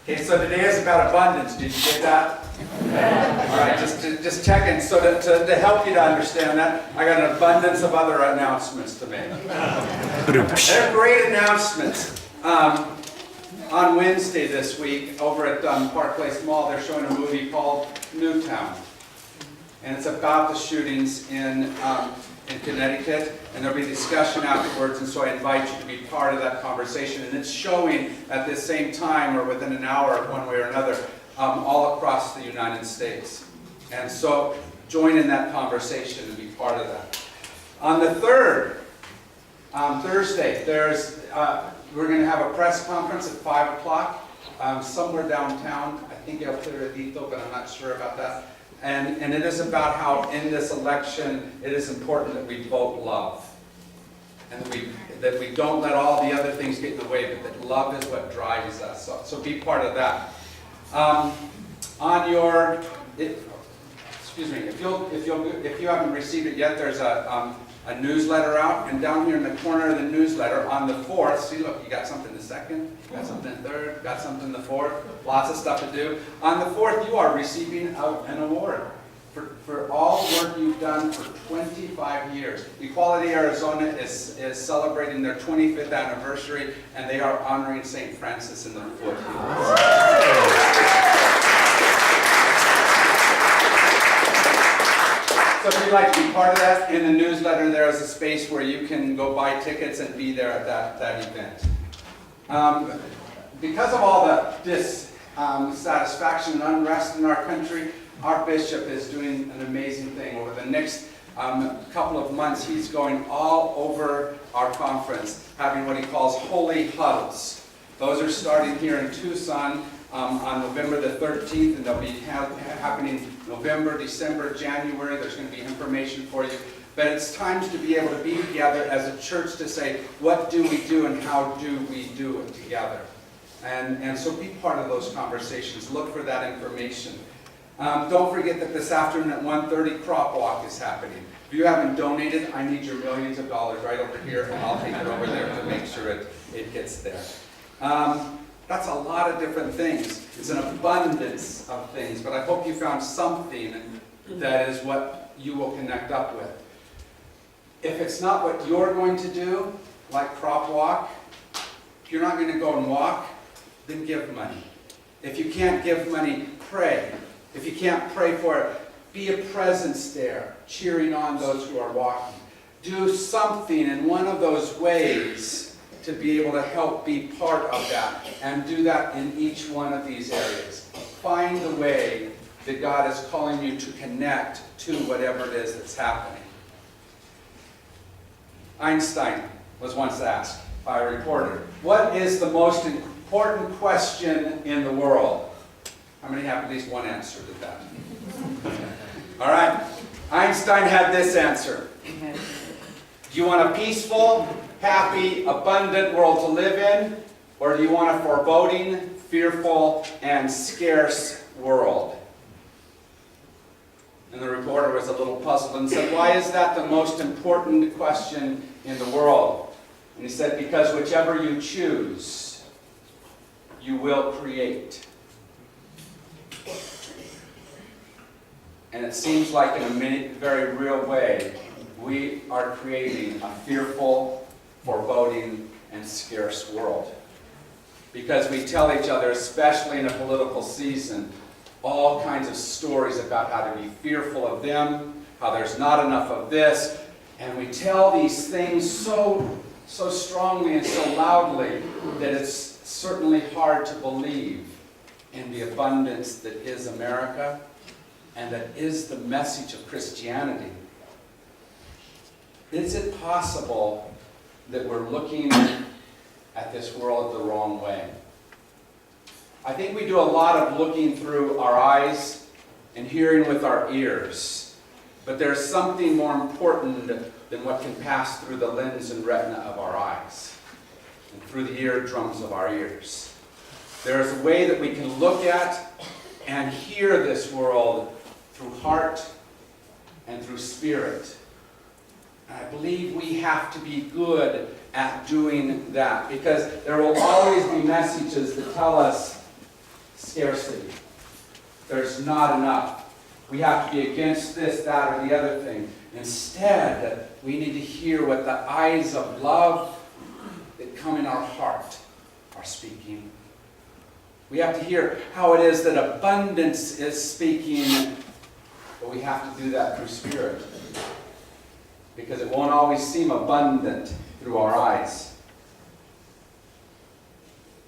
Okay, so today is about abundance. Did you get that? All right, just checking. So to help you to understand that, I got an abundance of other announcements to make. They're great announcements. On Wednesday this week, over at Park Place Mall, they're showing a movie called Newtown. And it's about the shootings in Connecticut, and there'll be discussion afterwards, and so I invite you to be part of that conversation. And it's showing at the same time, or within an hour, one way or another, all across the United States. And so join in that conversation and be part of that. On the 3rd, Thursday, we're going to have a press conference at 5 o'clock somewhere downtown. I think El Claridito, but I'm not sure about that. And it is about how in this election it is important that we vote love. And that we don't let all the other things get in the way, but that love is what drives us. So be part of that. If you haven't received it yet, there's a newsletter out, and down here in the corner of the newsletter on the 4th, see, look, you got something the 2nd, you got something the 3rd, got something the 4th, lots of stuff to do. On the 4th, you are receiving an award for all the work you've done for 25 years. Equality Arizona is celebrating their 25th anniversary, and they are honoring St. Francis in the Philippines. So if you'd like to be part of that, in the newsletter there is a space where you can go buy tickets and be there at that event. Because of all the dissatisfaction and unrest in our country, our bishop is doing an amazing thing. Over the next couple of months, he's going all over our conference, having what he calls holy huddles. Those are starting here in Tucson on November the 13th, and they'll be happening November, December, January. There's going to be information for you. But it's times to be able to be together as a church to say, what do we do and how do we do it together? And so be part of those conversations. Look for that information. Don't forget that this afternoon at 1:30, Crop Walk is happening. If you haven't donated, I need your millions of dollars right over here, and I'll take it over there to make sure it gets there. That's a lot of different things. It's an abundance of things, but I hope you found something that is what you will connect up with. If it's not what you're going to do, like Crop Walk, if you're not going to go and walk, then give money. If you can't give money, pray. If you can't pray for it, be a presence there, cheering on those who are walking. Do something in one of those ways to be able to help be part of that, and do that in each one of these areas. Find the way that God is calling you to connect to whatever it is that's happening. Einstein was once asked by a reporter, what is the most important question in the world? How many have at least one answer to that? All right. Einstein had this answer. Do you want a peaceful, happy, abundant world to live in? Or do you want a foreboding, fearful, and scarce world? And the reporter was a little puzzled and said, why is that the most important question in the world? And he said, because whichever you choose, you will create. And it seems like in a very real way, we are creating a fearful, foreboding, and scarce world. Because we tell each other, especially in a political season, all kinds of stories about how to be fearful of them, how there's not enough of this, and we tell these things so strongly and so loudly that it's certainly hard to believe in the abundance that is America and that is the message of Christianity. Is it possible that we're looking at this world the wrong way? I think we do a lot of looking through our eyes and hearing with our ears. But there's something more important than what can pass through the lens and retina of our eyes and through the eardrums of our ears. There is a way that we can look at and hear this world through heart and through spirit. And I believe we have to be good at doing that, because there will always be messages that tell us scarcity. There's not enough. We have to be against this, that, or the other thing. Instead, we need to hear what the eyes of love that come in our heart are speaking. We have to hear how it is that abundance is speaking, but we have to do that through Spirit. Because it won't always seem abundant through our eyes.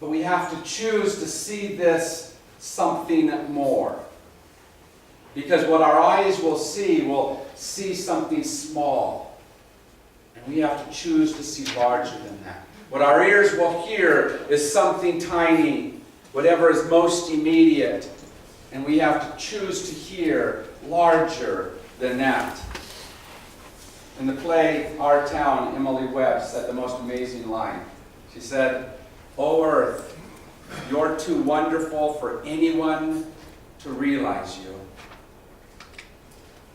But we have to choose to see this something more. Because what our eyes will see something small. And we have to choose to see larger than that. What our ears will hear is something tiny, whatever is most immediate. And we have to choose to hear larger than that. In the play Our Town, Emily Webb said the most amazing line. She said, "O earth, you're too wonderful for anyone to realize you."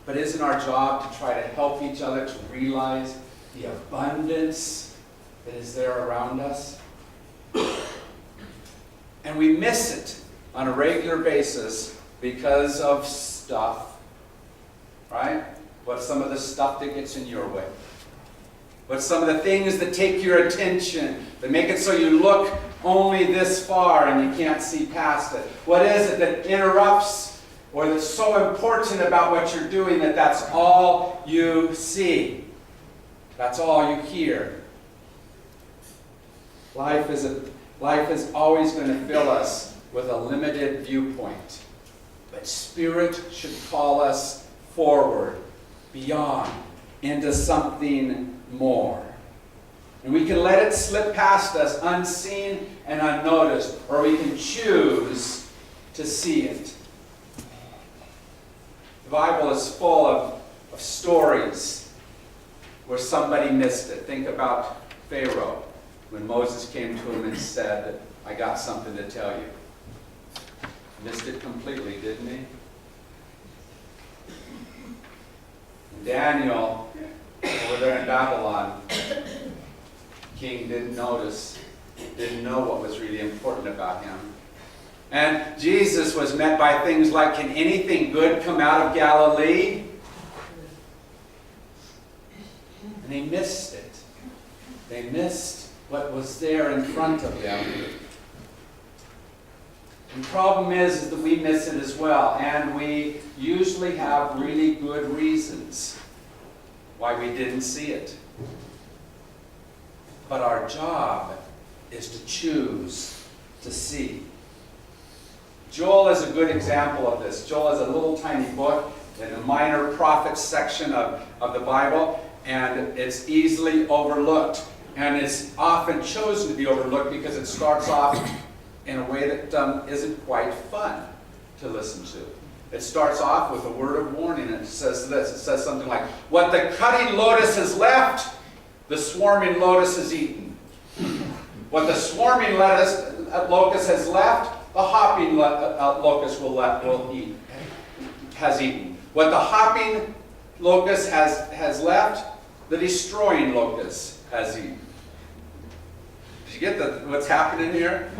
But isn't our job to try to help each other to realize the abundance that is there around us? And we miss it on a regular basis because of stuff, right? What's some of the stuff that gets in your way? What's some of the things that take your attention, that make it so you look only this far and you can't see past it? What is it that interrupts or that's so important about what you're doing that that's all you see? That's all you hear. Life is always going to fill us with a limited viewpoint. But Spirit should call us forward, beyond, into something more. And we can let it slip past us unseen and unnoticed, or we can choose to see it. The Bible is full of stories where somebody missed it. Think about Pharaoh, when Moses came to him and said, "I got something to tell you." Missed it completely, didn't he? And Daniel, over there in Babylon, king didn't notice, didn't know what was really important about him. And Jesus was met by things like, "Can anything good come out of Galilee?" And they missed it. They missed what was there in front of them. And the problem is that we miss it as well. And we usually have really good reasons why we didn't see it. But our job is to choose to see. Joel is a good example of this. Joel is a little tiny book in the minor prophets section of the Bible, and it's easily overlooked. And it's often chosen to be overlooked because it starts off in a way that isn't quite fun to listen to. It starts off with a word of warning, and it says this. It says something like, "What the cutting lotus has left, the swarming lotus has eaten. What the swarming locust has left, the hopping locust has eaten. What the hopping locust has left, the destroying locust has eaten." Did you get what's happening here?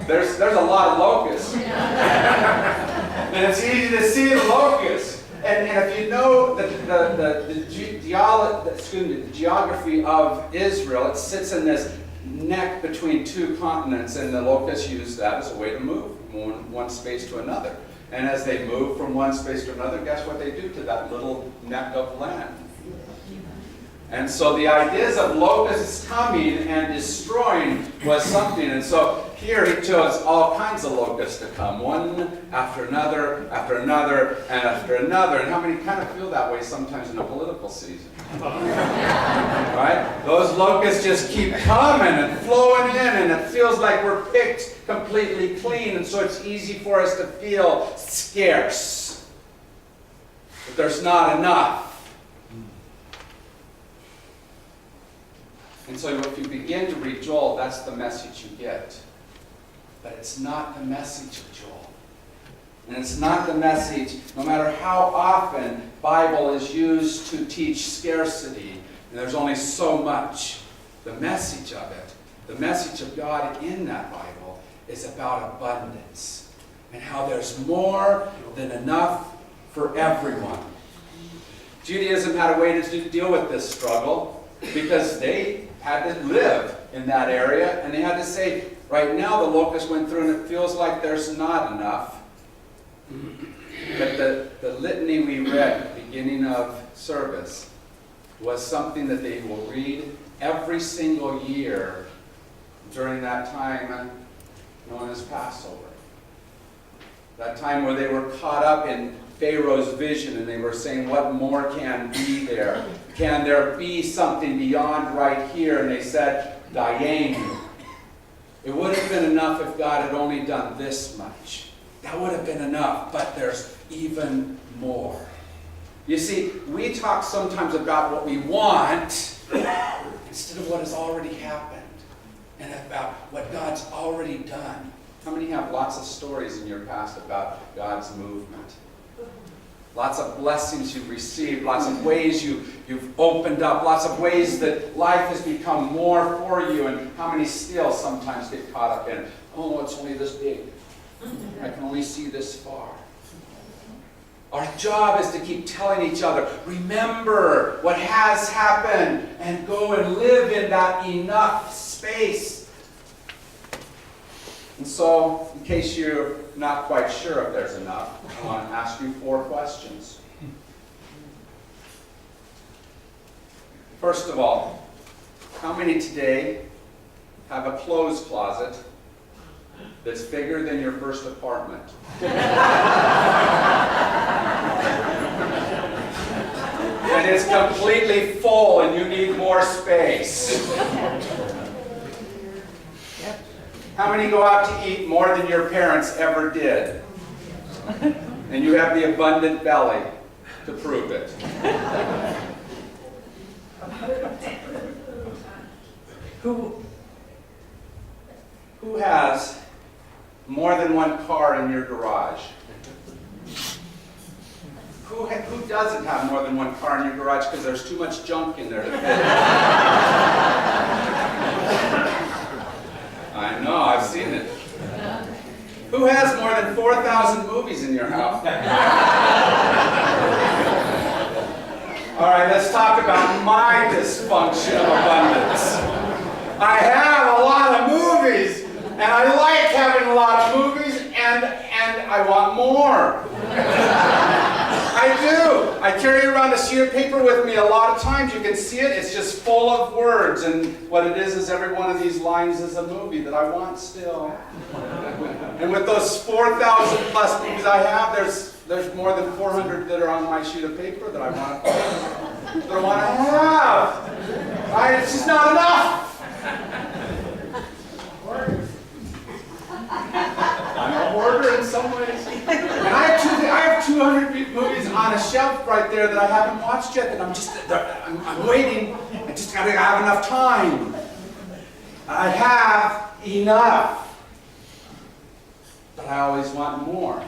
There's a lot of locusts. And it's easy to see the locusts. And if you know the geography of Israel, it sits in this neck between two continents, and the locusts use that as a way to move from one space to another. And as they move from one space to another, guess what they do to that little neck of land? And so the ideas of locusts coming and destroying was something. And so here he chose all kinds of locusts to come, one after another, after another, and after another. And how many kind of feel that way sometimes in a political season? Right? Those locusts just keep coming and flowing in, and it feels like we're picked completely clean, and so it's easy for us to feel scarce. But there's not enough. And so if you begin to read Joel, that's the message you get. But it's not the message of Joel. And it's not the message, no matter how often Bible is used to teach scarcity, and there's only so much. The message of it, the message of God in that Bible, is about abundance and how there's more than enough for everyone. Judaism had a way to deal with this struggle because they had to live in that area, and they had to say, right now the locust went through and it feels like there's not enough. But the litany we read at the beginning of service was something that they will read every single year during that time known as Passover. That time where they were caught up in Pharaoh's vision and they were saying, what more can be there? Can there be something beyond right here? And they said, Dayenu. It would have been enough if God had only done this much. That would have been enough, but there's even more. You see, we talk sometimes about what we want instead of what has already happened and about what God's already done. How many have lots of stories in your past about God's movement? Lots of blessings you've received, lots of ways you've opened up, lots of ways that life has become more for you, and how many still sometimes get caught up in, oh, it's only this big. I can only see this far. Our job is to keep telling each other, remember what has happened, and go and live in that enough space. And so, in case you're not quite sure if there's enough, I want to ask you 4 questions. First of all, how many today have a clothes closet that's bigger than your first apartment? And it's completely full and you need more space. How many go out to eat more than your parents ever did? And you have the abundant belly to prove it. Who has more than one car in your garage? Who doesn't have more than one car in your garage because there's too much junk in there to fit? I know, I've seen it. Who has more than 4,000 movies in your house? All right, let's talk about my dysfunction of abundance. I have a lot of movies, and I like having a lot of movies, and I want more. I do. I carry around a sheet of paper with me a lot of times. You can see it. It's just full of words. And what it is every one of these lines is a movie that I want still. And with those 4,000 plus movies I have, there's more than 400 that are on my sheet of paper that I want to have. Right? It's just not enough. I'm a hoarder in some ways. And I have 200 movies on a shelf right there that I haven't watched yet, that I'm waiting. I just gotta have enough time. I have enough. But I always want more.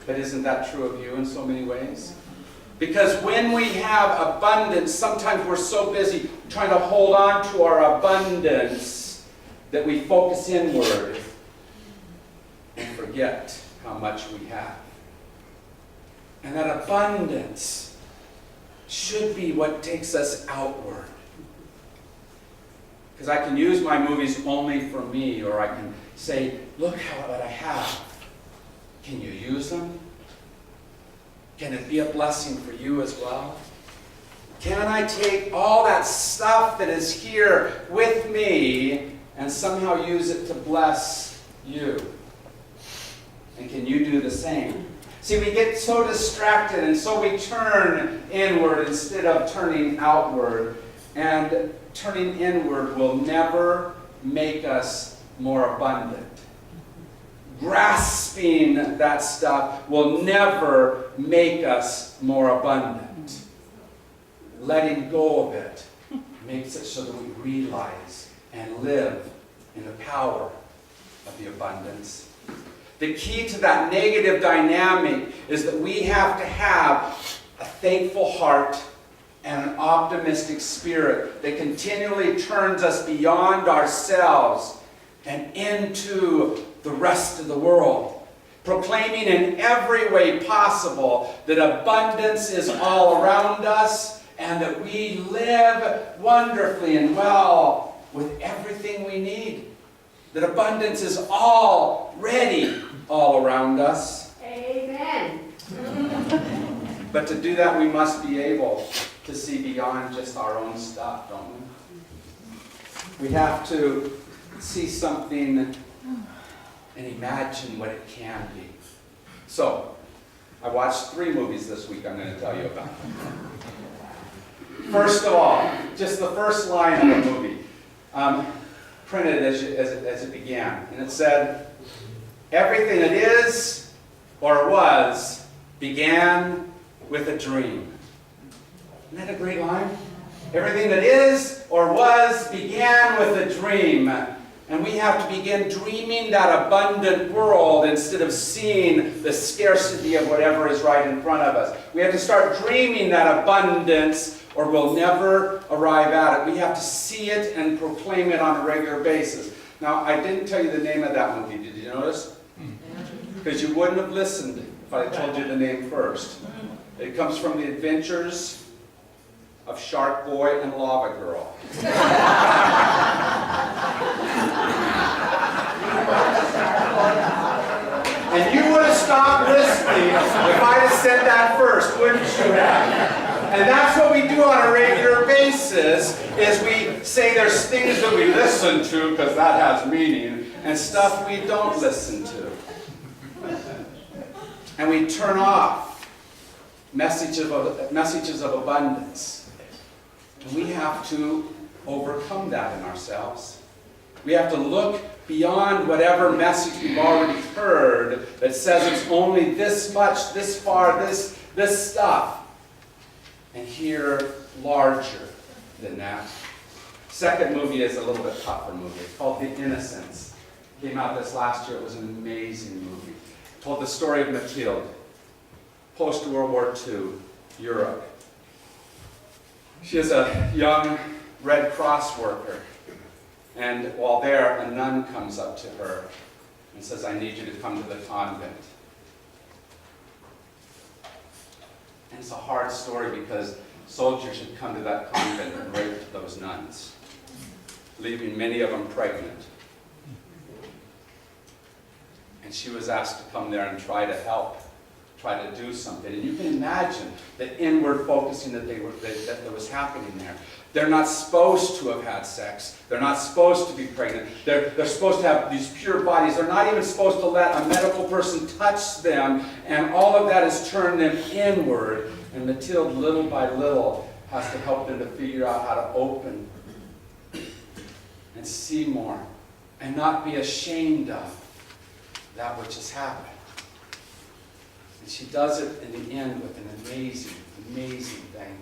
But isn't that true of you in so many ways? Because when we have abundance, sometimes we're so busy trying to hold on to our abundance that we focus inward and forget how much we have. And that abundance should be what takes us outward. Because I can use my movies only for me, or I can say, look what I have. Can you use them? Can it be a blessing for you as well? Can I take all that stuff that is here with me and somehow use it to bless you? And can you do the same? See, we get so distracted, and so we turn inward instead of turning outward. And turning inward will never make us more abundant. Grasping that stuff will never make us more abundant. Letting go of it makes it so that we realize and live in the power of the abundance. The key to that negative dynamic is that we have to have a thankful heart and an optimistic spirit that continually turns us beyond ourselves and into the rest of the world, proclaiming in every way possible that abundance is all around us and that we live wonderfully and well with everything we need. That abundance is already all around us. Amen. But to do that, we must be able to see beyond just our own stuff, don't we? We have to see something and imagine what it can be. So, I watched 3 movies this week I'm going to tell you about. First of all, just the first line of the movie, printed as it began. And it said, "Everything that is or was began with a dream." Isn't that a great line? Everything that is or was began with a dream. And we have to begin dreaming that abundant world instead of seeing the scarcity of whatever is right in front of us. We have to start dreaming that abundance or we'll never arrive at it. We have to see it and proclaim it on a regular basis. Now, I didn't tell you the name of that movie. Did you notice? Because you wouldn't have listened if I told you the name first. It comes from The Adventures of Shark Boy and Lava Girl. And you would have stopped listening if I'd have said that first, wouldn't you have? And that's what we do on a regular basis, is we say there's things that we listen to because that has meaning, and stuff we don't listen to. And we turn off messages of abundance. And we have to overcome that in ourselves. We have to look beyond whatever message we've already heard that says it's only this much, this far, this stuff, and hear larger than that. Second movie is a little bit tougher movie. It's called The Innocents. Came out this last year. It was an amazing movie. It told the story of Mathilde, post-World War II, Europe. She is a young Red Cross worker. And while there, a nun comes up to her and says, "I need you to come to the convent." And it's a hard story because soldiers had come to that convent and raped those nuns, leaving many of them pregnant. And she was asked to come there and try to help, try to do something. And you can imagine the inward focusing that was happening there. They're not supposed to have had sex. They're not supposed to be pregnant. They're supposed to have these pure bodies. They're not even supposed to let a medical person touch them. And all of that has turned them inward. And Mathilde, little by little, has to help them to figure out how to open and see more and not be ashamed of that which has happened. And she does it in the end with an amazing, amazing thing.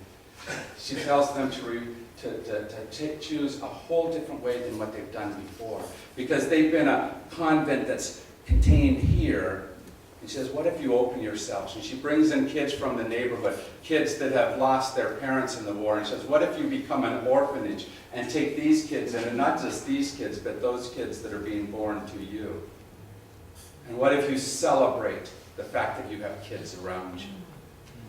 She tells them to choose a whole different way than what they've done before. Because they've been a convent that's contained here. And she says, what if you open yourselves? And she brings in kids from the neighborhood, kids that have lost their parents in the war. And she says, what if you become an orphanage and take these kids in, and not just these kids, but those kids that are being born to you? And what if you celebrate the fact that you have kids around you?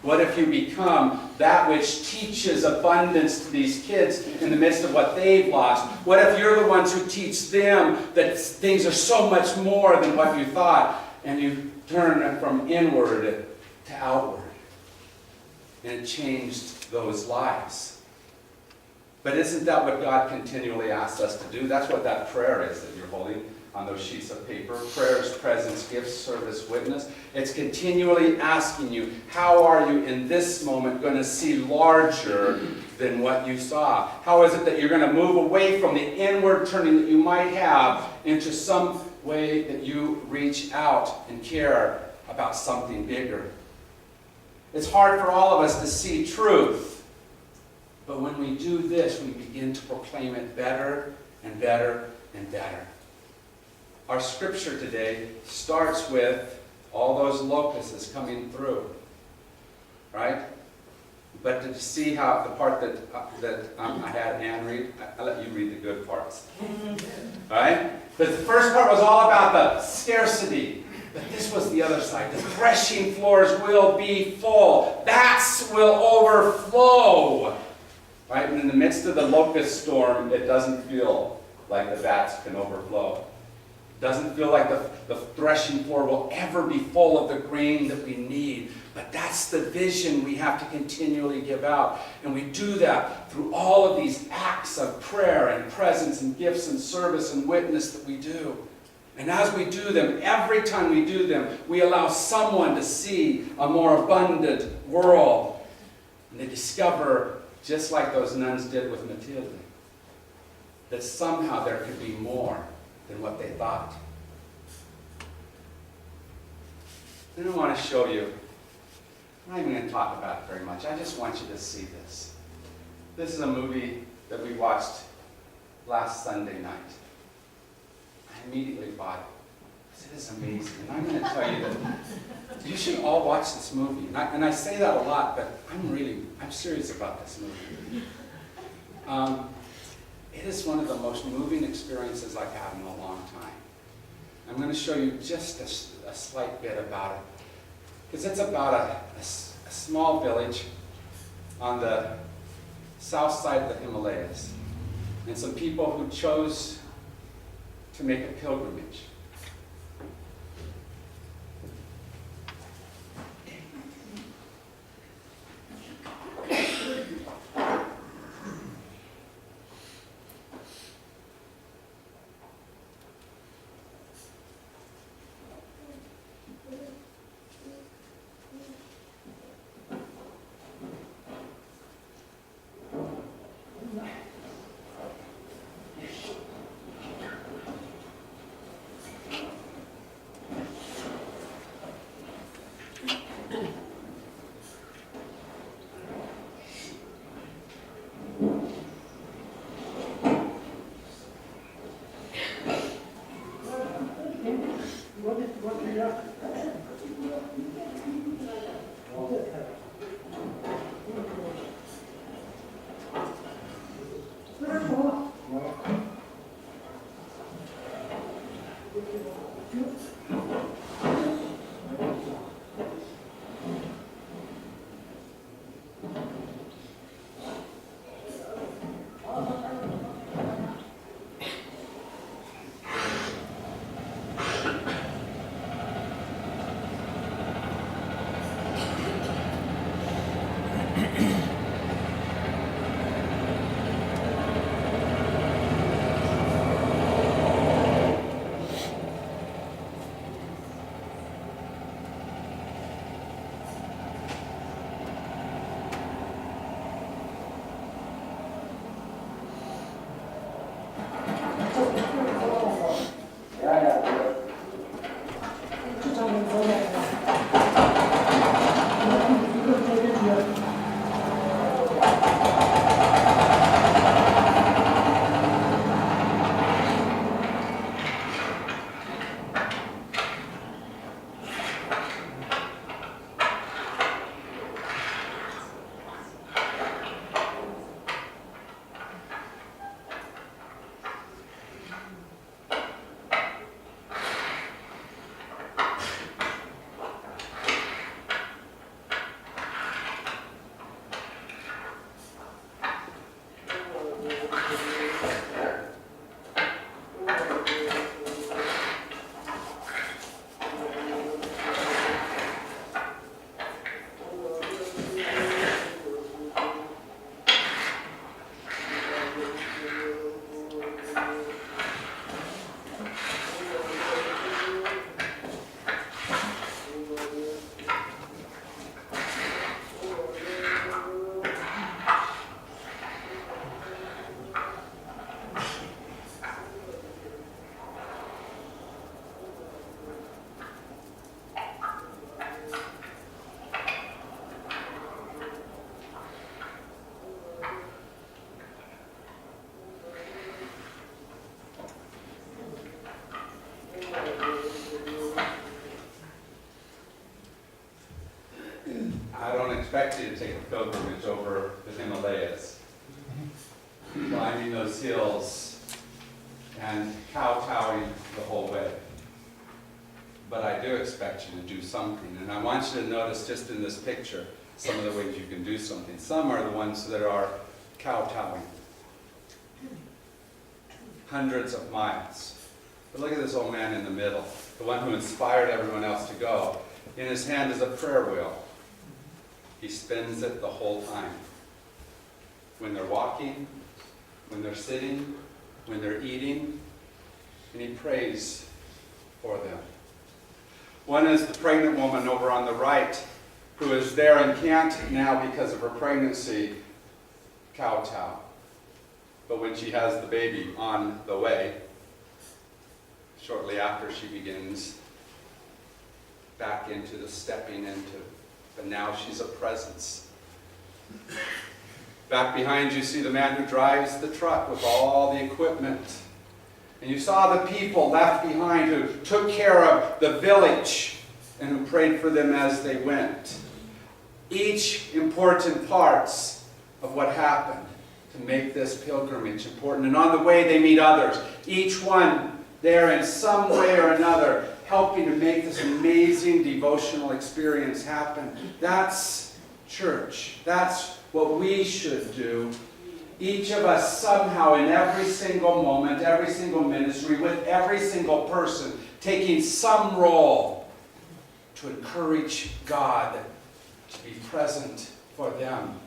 What if you become that which teaches abundance to these kids in the midst of what they've lost? What if you're the ones who teach them that things are so much more than what you thought, and you turn from inward to outward? And it changed those lives. But isn't that what God continually asks us to do? That's what that prayer is that you're holding on those sheets of paper. Prayers, presence, gifts, service, witness. It's continually asking you, how are you in this moment going to see larger than what you saw? How is it that you're going to move away from the inward turning that you might have into some way that you reach out and care about something bigger? It's hard for all of us to see truth. But when we do this, we begin to proclaim it better and better and better. Our scripture today starts with all those locusts coming through, right? But did you see how the part that I had Ann read? I'll let you read the good parts. All right? Because the first part was all about the scarcity. But this was the other side. The threshing floors will be full. Vats will overflow. Right? And in the midst of the locust storm, it doesn't feel like the vats can overflow. It doesn't feel like the threshing floor will ever be full of the grain that we need. But that's the vision we have to continually give out. And we do that through all of these acts of prayer and presence and gifts and service and witness that we do. And as we do them, every time we do them, we allow someone to see a more abundant world. And they discover, just like those nuns did with Matilde, that somehow there could be more than what they thought. And I want to show you. I'm not even going to talk about it very much. I just want you to see this. This is a movie that we watched last Sunday night. I immediately bought it. It is amazing. And I'm going to tell you that you should all watch this movie. And I say that a lot, but I'm serious about this movie. It is one of the most moving experiences I've had in a long time. I'm going to show you just a slight bit about it. Because it's about a small village on the south side of the Himalayas. And some people who chose to make a pilgrimage. expect you to take a pilgrimage over the Himalayas, climbing those hills and kowtowing the whole way. But I do expect you to do something. And I want you to notice just in this picture some of the ways you can do something. Some are the ones that are kowtowing. Hundreds of miles. But look at this old man in the middle, the one who inspired everyone else to go. In his hand is a prayer wheel. He spins it the whole time. When they're walking, when they're sitting, when they're eating, and he prays for them. One is the pregnant woman over on the right, who is there and can't now because of her pregnancy kowtow. But when she has the baby on the way, shortly after she begins back into the stepping into, but now she's a presence. Back behind you see the man who drives the truck with all the equipment. And you saw the people left behind who took care of the village and who prayed for them as they went. Each important parts of what happened to make this pilgrimage important. And on the way they meet others. Each one there in some way or another helping to make this amazing devotional experience happen. That's church. That's what we should do. Each of us somehow in every single moment, every single ministry, with every single person, taking some role to encourage God to be present for them.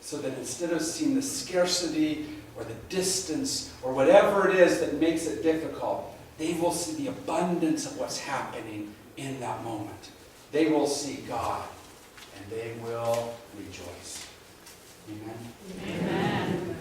So that instead of seeing the scarcity or the distance or whatever it is that makes it difficult, they will see the abundance of what's happening in that moment. They will see God and they will rejoice. Amen? Amen.